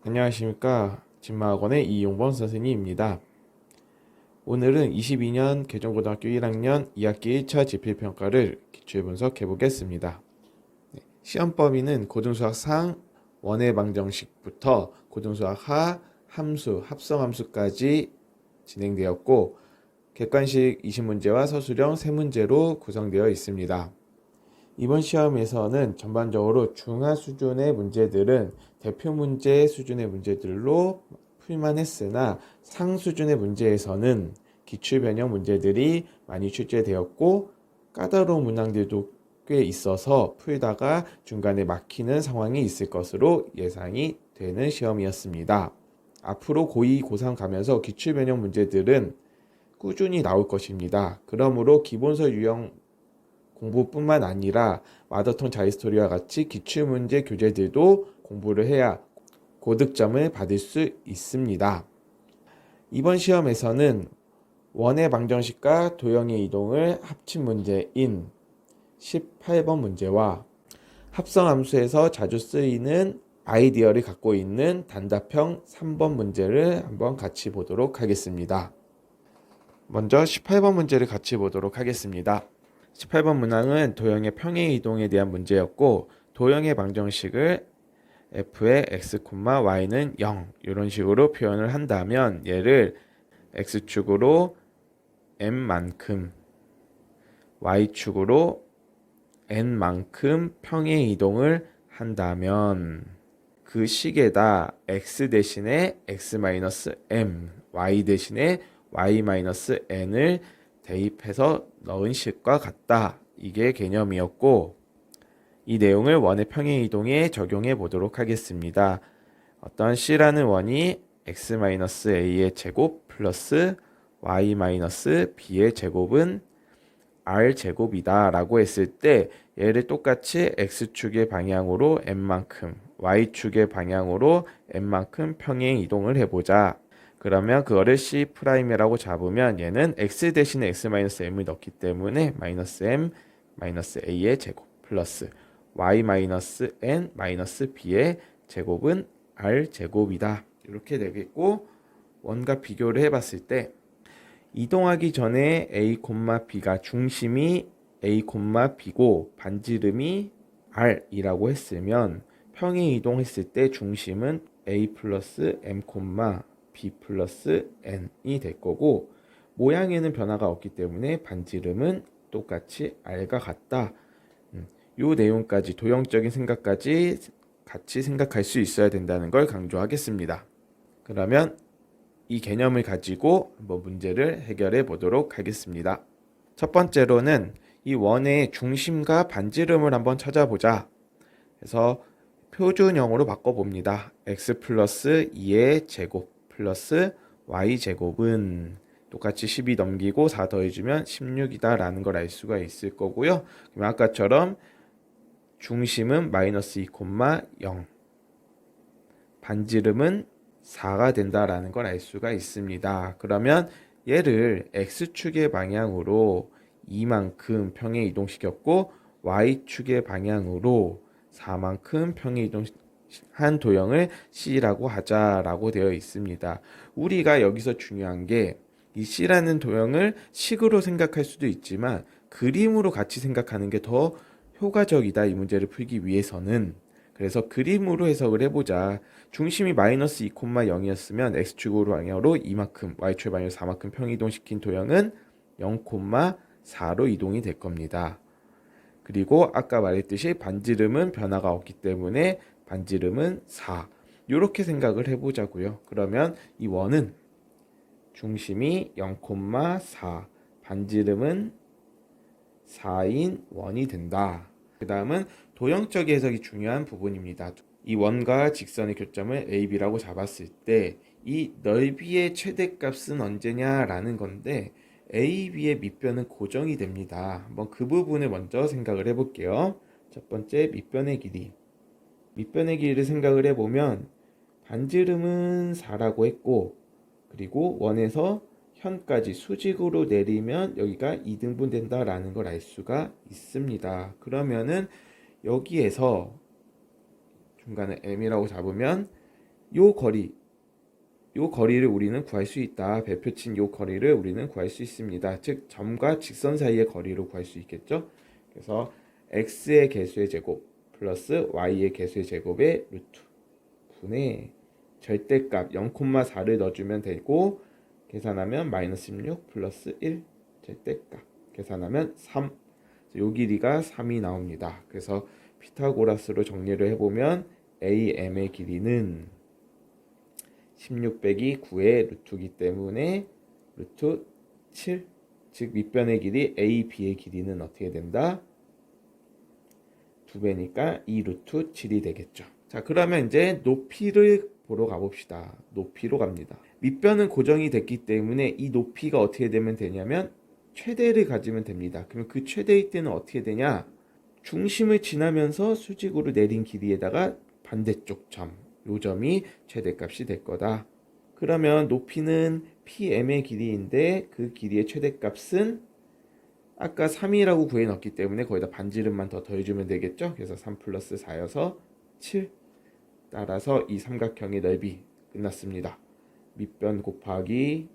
안녕하십니까. 진마학원의 이용범 선생님입니다. 오늘은 22년 개정고등학교 1학년 2학기 1차 지필평가를 기출 분석해 보겠습니다. 시험 범위는 고등수학 상, 원의 방정식부터 고등수학 하, 함수, 합성함수까지 진행되었고 객관식 20문제와 서술형 3문제로 구성되어 있습니다. 이번 시험에서는 전반적으로 중하 수준의 문제들은 대표 문제 수준의 문제들로 풀만 했으나 상 수준의 문제에서는 기출 변형 문제들이 많이 출제되었고 까다로운 문항들도 꽤 있어서 풀다가 중간에 막히는 상황이 있을 것으로 예상이 되는 시험이었습니다. 앞으로 고2, 고3 가면서 기출 변형 문제들은 꾸준히 나올 것입니다. 그러므로 기본서 유형 공부뿐만 아니라 마더톤 자이스토리와 같이 기출문제 교재들도 공부를 해야 고득점을 받을 수 있습니다. 이번 시험에서는 원의 방정식과 도형의 이동을 합친 문제인 18번 문제와 합성함수에서 자주 쓰이는 아이디어를 갖고 있는 단답형 3번 문제를 한번 같이 보도록 하겠습니다. 먼저 18번 문제를 같이 보도록 하겠습니다. 18번 문항은 도형의 평행 이동에 대한 문제였고 도형의 방정식을 f의 x, y는 0 이런 식으로 표현을 한다면 얘를 x축으로 m만큼 y축으로 n만큼 평행 이동을 한다면 그 식에다 x 대신에 x-m, y 대신에 y-n을 대입해서 넣은 식과 같다. 이게 개념이었고 이 내용을 원의 평행 이동에 적용해 보도록 하겠습니다. 어떤 c라는 원이 x-a의 제곱 플러스 y-b의 제곱은 r제곱이다 라고 했을 때 얘를 똑같이 x축의 방향으로 m만큼 y축의 방향으로 m만큼 평행 이동을 해보자. 그러면 그거를 C'이라고 잡으면 얘는 x 대신에 x-m을 넣기 때문에 -m, -a의 제곱 플러스 y-n, -b의 제곱은 r제곱이다. 이렇게 되겠고 원과 비교를 해봤을 때 이동하기 전에 a, b가 중심이 a, b고 반지름이 r이라고 했으면 평행 이동했을 때 중심은 a 플러스 m, b 플러스 n이 될 거고 모양에는 변화가 없기 때문에 반지름은 똑같이 r과 같다. 요 내용까지 도형적인 생각까지 같이 생각할 수 있어야 된다는 걸 강조하겠습니다. 그러면 이 개념을 가지고 한번 문제를 해결해 보도록 하겠습니다. 첫 번째로는 이 원의 중심과 반지름을 한번 찾아보자. 그래서 표준형으로 바꿔봅니다. x 플러스 2의 제곱 플러스 y제곱은 똑같이 12 넘기고 4 더해주면 16이다 라는 걸 알 수가 있을 거고요. 그럼 아까처럼 중심은 -2, 0 반지름은 4가 된다라는 걸 알 수가 있습니다. 그러면 얘를 x축의 방향으로 2만큼 평행 이동시켰고 y축의 방향으로 4만큼 평행 이동한 도형을 C라고 하자라고 되어 있습니다. 우리가 여기서 중요한 게 이 C라는 도형을 식으로 생각할 수도 있지만 그림으로 같이 생각하는 게 더 효과적이다. 이 문제를 풀기 위해서는. 그래서 그림으로 해석을 해보자. 중심이 -2, 0이었으면 x축으로 방향으로 2만큼, y축 방향으로 4만큼 평이동시킨 도형은 0, 4로 이동이 될 겁니다. 그리고 아까 말했듯이 반지름은 변화가 없기 때문에 반지름은 4. 이렇게 생각을 해보자고요. 그러면 이 원은 중심이 0, 4, 반지름은 4인 원이 된다. 그 다음은 도형적 해석이 중요한 부분입니다. 이 원과 직선의 교점을 AB라고 잡았을 때 이 넓이의 최대값은 언제냐라는 건데 AB의 밑변은 고정이 됩니다. 한번 그 부분을 먼저 생각을 해볼게요. 첫 번째 밑변의 길이. 밑변의 길이를 생각을 해보면 반지름은 4라고 했고 그리고 원에서 현까지 수직으로 내리면 여기가 2등분 된다라는 걸 알 수가 있습니다. 그러면은 여기에서 중간에 m이라고 잡으면 요 거리, 요 거리를 우리는 구할 수 있다. 배표친 요 거리를 우리는 구할 수 있습니다. 즉 점과 직선 사이의 거리로 구할 수 있겠죠. 그래서 x의 개수의 제곱 플러스 y의 개수의 제곱의 루트 분의 절대값 0,4를 넣어주면 되고 계산하면 마이너스 16 플러스 1 절대값 계산하면 3. 요 길이가 3이 나옵니다. 그래서 피타고라스로 정리를 해보면 AM의 길이는 16 빼기 9의 루트이기 때문에 루트 7. 즉 밑변의 길이 AB의 길이는 어떻게 된다? 2배니까 2 루트 7이 되겠죠. 자, 그러면 이제 높이를 보러 가봅시다. 높이로 갑니다. 밑변은 고정이 됐기 때문에 이 높이가 어떻게 되면 되냐면 최대를 가지면 됩니다. 그러면 그 최대의 때는 어떻게 되냐? 중심을 지나면서 수직으로 내린 길이에다가 반대쪽 점, 요 점이 최대값이 될 거다. 그러면 높이는 PM의 길이인데 그 길이의 최대값은 아까 3이라고 구해놨기 때문에 거기다 반지름만 더 더해주면 되겠죠. 그래서 3 플러스 4여서 7. 따라서 이 삼각형의 넓이 끝났습니다. 밑변 곱하기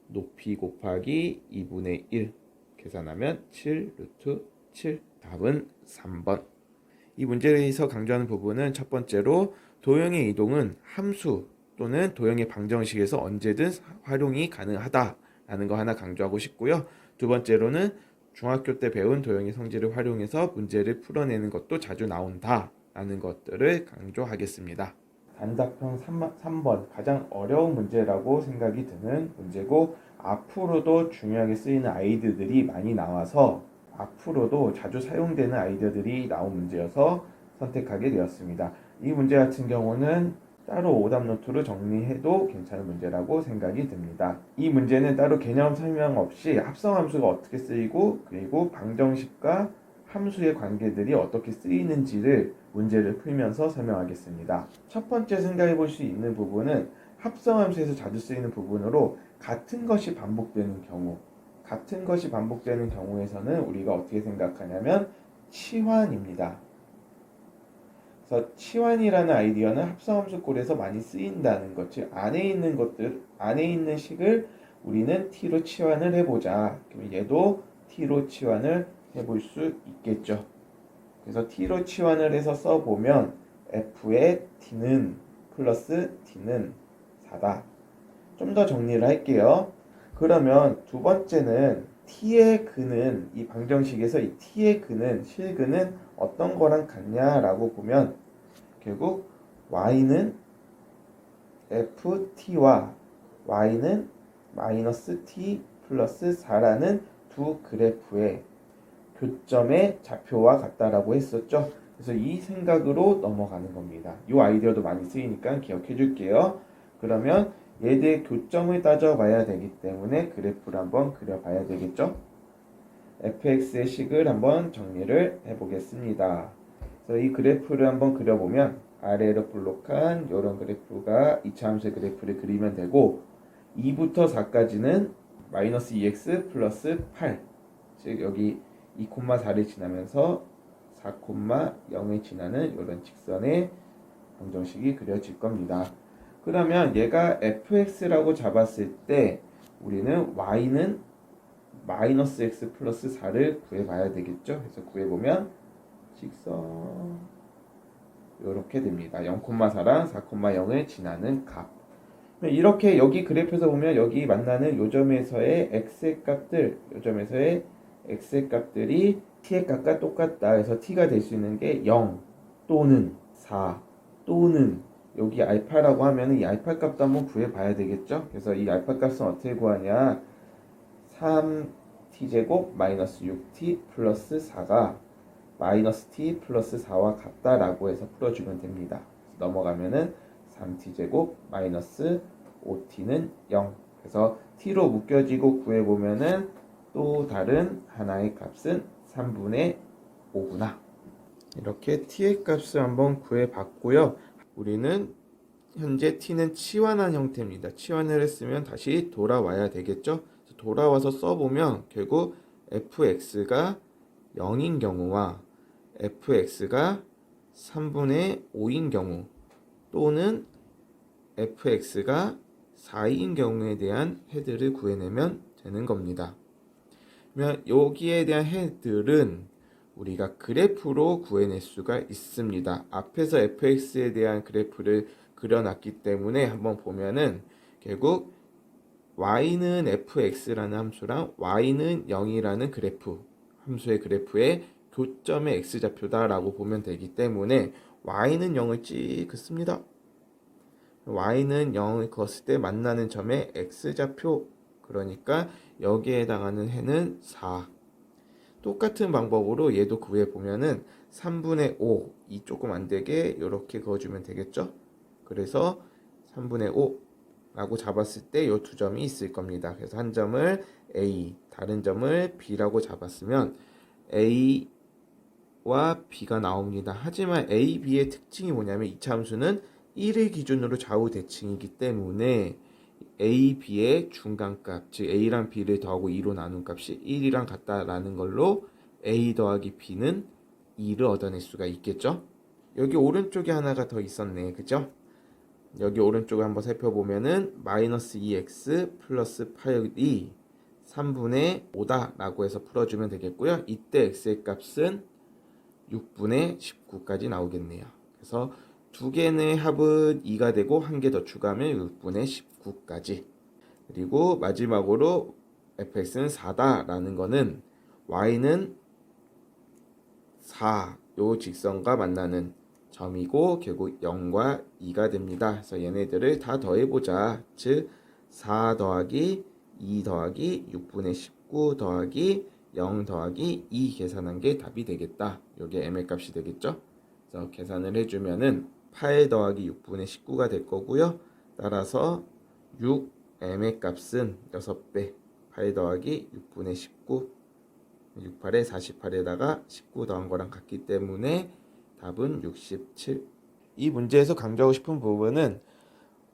높이 곱하기 2분의 1 계산하면 7 루트 7. 답은 3번. 이 문제에서 강조하는 부분은 첫 번째로 도형의 이동은 함수 또는 도형의 방정식에서 언제든 활용이 가능하다라는 거 하나 강조하고 싶고요. 두 번째로는 중학교 때 배운 도형의 성질을 활용해서 문제를 풀어내는 것도 자주 나온다라는 것들을 강조하겠습니다. 단답형 3번 가장 어려운 문제라고 생각이 드는 문제고 앞으로도 중요하게 쓰이는 아이디어들이 많이 나와서 앞으로도 자주 사용되는 아이디어들이 나온 문제여서 선택하게 되었습니다. 이 문제 같은 경우는 따로 오답 노트로 정리해도 괜찮은 문제라고 생각이 듭니다. 이 문제는 따로 개념 설명 없이 합성함수가 어떻게 쓰이고 그리고 방정식과 함수의 관계들이 어떻게 쓰이는지를 문제를 풀면서 설명하겠습니다. 첫 번째 생각해 볼 수 있는 부분은 합성함수에서 자주 쓰이는 부분으로 같은 것이 반복되는 경우에서는 우리가 어떻게 생각하냐면 치환입니다. 그래서 치환이라는 아이디어는 합성함수 꼴에서 많이 쓰인다는 것, 즉 안에 있는 식을 우리는 t로 치환을 해보자. 그럼 얘도 t로 치환을 해볼 수 있겠죠. 그래서 t로 치환을 해서 써보면 f의 t는 플러스 t는 4다. 좀 더 정리를 할게요. 그러면 두 번째는 t의 근은 이 방정식에서 이 t의 근은 실근은 어떤 거랑 같냐라고 보면 결국 y는 ft와 y는 마이너스 t 플러스 4라는 두 그래프의 교점의 좌표와 같다라고 했었죠. 그래서 이 생각으로 넘어가는 겁니다. 이 아이디어도 많이 쓰이니까 기억해 줄게요. 그러면 얘들의 교점을 따져봐야 되기 때문에 그래프를 한번 그려봐야 되겠죠. fx의 식을 한번 정리를 해보겠습니다. 그래서 이 그래프를 한번 그려보면 아래로 볼록한 이런 그래프가 이차함수의 그래프를 그리면 되고 2부터 4까지는 마이너스 2x 플러스 8, 즉 여기 2,4를 지나면서 4,0을 지나는 이런 직선의 방정식이 그려질 겁니다. 그러면 얘가 fx라고 잡았을 때 우리는 y는 마이너스 x 플러스 4를 구해봐야 되겠죠. 그래서 구해보면 직선 이렇게 됩니다. 0,4랑 4,0을 지나는 값. 이렇게 여기 그래프에서 보면 여기 만나는 요점에서의 x의 값들이 t의 값과 똑같다. 그래서 t가 될 수 있는 게 0 또는 4 또는 여기 알파라고 하면 이 알파 값도 한번 구해봐야 되겠죠. 그래서 이 알파 값은 어떻게 구하냐? 3t제곱 마이너스 6t 플러스 4가 마이너스 t 플러스 4와 같다라고 해서 풀어주면 됩니다. 넘어가면은 3t제곱 마이너스 5t는 0. 그래서 t로 묶여지고 구해보면은 또 다른 하나의 값은 3분의 5구나. 이렇게 t의 값을 한번 구해봤고요. 우리는 현재 t는 치환한 형태입니다. 치환을 했으면 다시 돌아와야 되겠죠. 돌아와서 써보면 결국 fx가 0인 경우와 fx가 3분의 5인 경우 또는 fx가 4인 경우에 대한 헤드를 구해내면 되는 겁니다. 그러면 여기에 대한 헤드는 우리가 그래프로 구해낼 수가 있습니다. 앞에서 fx에 대한 그래프를 그려놨기 때문에 한번 보면은 결국 y는 fx라는 함수랑 y는 0이라는 그래프, 함수의 그래프의 교점의 x좌표다라고 보면 되기 때문에 y는 0을 찍 긋습니다. y는 0을 그었을 때 만나는 점의 x좌표, 그러니까 여기에 해당하는 해는 4. 똑같은 방법으로 얘도 구해 보면은 3분의 5, 이 조금 안 되게 이렇게 그어주면 되겠죠? 그래서 3분의 5 라고 잡았을 때 이 두 점이 있을 겁니다. 그래서 한 점을 A, 다른 점을 B라고 잡았으면 A와 B가 나옵니다. 하지만 A, B의 특징이 뭐냐면 이차 함수는 1을 기준으로 좌우 대칭이기 때문에 A, B의 중간값, 즉 A랑 B를 더하고 2로 나눈 값이 1이랑 같다라는 걸로 A 더하기 B는 2를 얻어낼 수가 있겠죠? 여기 오른쪽에 하나가 더 있었네, 그죠? 여기 오른쪽을 한번 살펴보면은 마이너스 2x 플러스 8이 3분의 5다 라고 해서 풀어주면 되겠고요. 이때 x의 값은 6분의 19까지 나오겠네요. 그래서 두 개의 합은 2가 되고 한 개 더 추가하면 6분의 19까지. 그리고 마지막으로 fx는 4다 라는 거는 y는 4, 요 직선과 만나는 점이고 결국 0과 2가 됩니다. 그래서 얘네들을 다 더해보자. 즉 4 더하기 2 더하기 6분의 19 더하기 0 더하기 2 계산한 게 답이 되겠다. 요게 m의 값이 되겠죠. 그래서 계산을 해주면은 8 더하기 6분의 19가 될 거고요. 따라서 6m의 값은 6배, 8 더하기 6분의 19, 68에 48에다가 19 더한 거랑 같기 때문에 답은 67. 이 문제에서 강조하고 싶은 부분은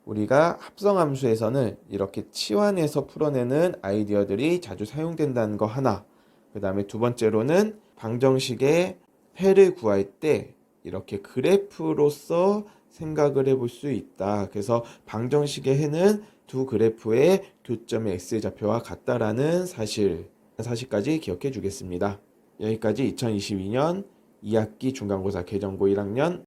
우리가 합성함수에서는 이렇게 치환해서 풀어내는 아이디어들이 자주 사용된다는 거 하나, 그 다음에 두 번째로는 방정식의 해를 구할 때 이렇게 그래프로서 생각을 해볼 수 있다. 그래서 방정식의 해는 두 그래프의 교점의 x좌표와 같다라는 사실까지 기억해 주겠습니다. 여기까지 2022년 2학기 중간고사 개정고 1학년